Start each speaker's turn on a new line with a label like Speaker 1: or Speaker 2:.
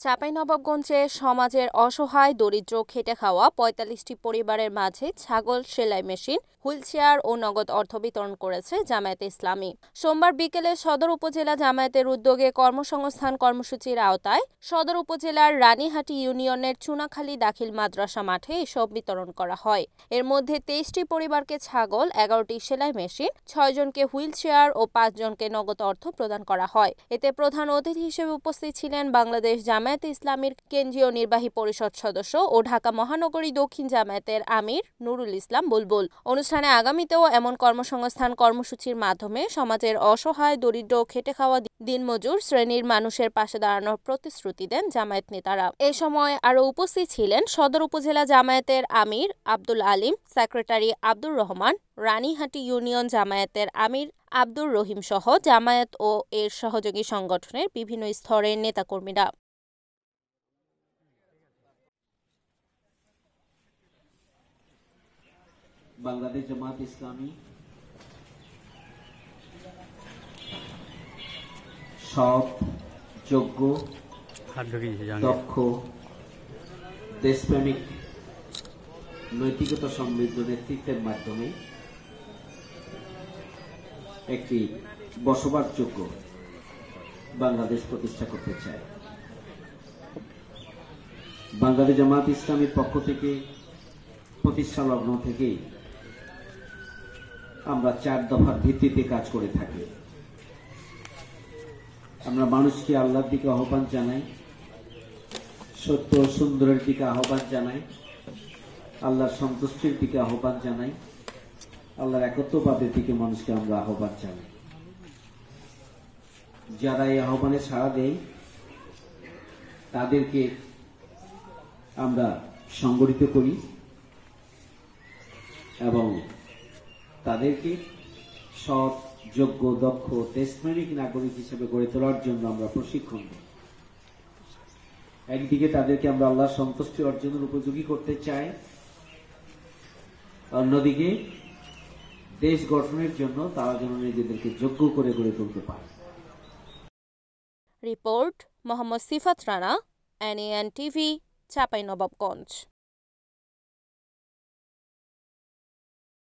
Speaker 1: চাঁপাইনবাবগঞ্জে সমাজের অসহায় দরিদ্র খেটে খাওয়া ৪৫টি পরিবারের মাঝে ছাগল সেলাই মেশিন, হুইলচেয়ার ও নগদ অর্থ বিতরণ করেছে জামায়াতে ইসলামী। সোমবার বিকেলে সদর উপজেলা জামায়াতের উদ্যোগে কর্মসংস্থান কর্মসূচির আওতায় সদর উপজেলার রানীহাটি ইউনিয়নের চুনাখালী দাখিল মাদ্রাসা মাঠে এসব বিতরণ করা হয়। এর মধ্যে ২৩টি পরিবারকে ছাগল, ১১টি সেলাই মেশিন, ৬ জনকে হুইলচেয়ার ও ৫ জনকে নগদ অর্থ প্রদান করা হয়। এতে প্রধান অতিথি হিসেবে উপস্থিত ছিলেন বাংলাদেশ জামায়াতে ইসলামীর কেন্দ্রীয় নির্বাহী পরিষদ সদস্য ও ঢাকা মহানগরী দক্ষিণ জামায়াতের আমির নুরুল ইসলাম বুলবুল। অনুষ্ঠানে আগামীতেও এমন কর্মসংস্থান কর্মসূচির মাধ্যমে সমাজের অসহায় দরিদ্র খেটে খাওয়া দিনমজুর শ্রেণীর মানুষের পাশে দাঁড়ানোর প্রতিশ্রুতি দেন জামায়াত নেতারা। এ সময় আরও উপস্থিত ছিলেন সদর উপজেলা জামায়াতের আমির আব্দুল আলিম, সেক্রেটারি আব্দুর রহমান, রানীহাটি ইউনিয়ন জামায়াতের আমির আব্দুর রহিম সহ জামায়াত ও এর সহযোগী সংগঠনের বিভিন্ন স্তরের নেতাকর্মীরা।
Speaker 2: বাংলাদেশ জামায়াত ইসলামী সৎ, যোগ্য, দক্ষ, দেশপ্রেমিক, নৈতিকতা সমৃদ্ধ নেতৃত্বের মাধ্যমে একটি বসবাসযোগ্য বাংলাদেশ প্রতিষ্ঠা করতে চায়। বাংলাদেশ জামায়াত ইসলামীর পক্ষ থেকে প্রতিষ্ঠা লগ্ন থেকেই আমরা 4 দফার ভিত্তিতে কাজ করে থাকি। আমরা মানুষকে আল্লাহর দিকে আহ্বান জানাই, সত্য সুন্দরের দিকে আহ্বান জানাই, আল্লাহর সন্তুষ্টির দিকে আহ্বান জানাই, আল্লাহর একত্ববাদের দিকে মানুষকে আমরা আহ্বান জানাই। যারা এই আহ্বানে সাড়া দেয় তাদেরকে আমরা সংগঠিত করি এবং তাদেরকে সৎ, যোগ্য, দক্ষ, দেশপ্রেমিক নাগরিক হিসেবে গড়ে তোলার জন্য আমরা প্রশিক্ষণ দিই। একদিকে তাদেরকে আমরা আল্লাহর সন্তুষ্টি অর্জনের উপযোগী করতে চাই, অন্যদিকে দেশ গঠনের জন্য তারা যেন নিজেদেরকে যোগ্য করে গড়ে তুলতে পারে।
Speaker 1: রিপোর্ট মোহাম্মদ সিফাত রানা, NAN TV, চাঁপাইনবাবগঞ্জ।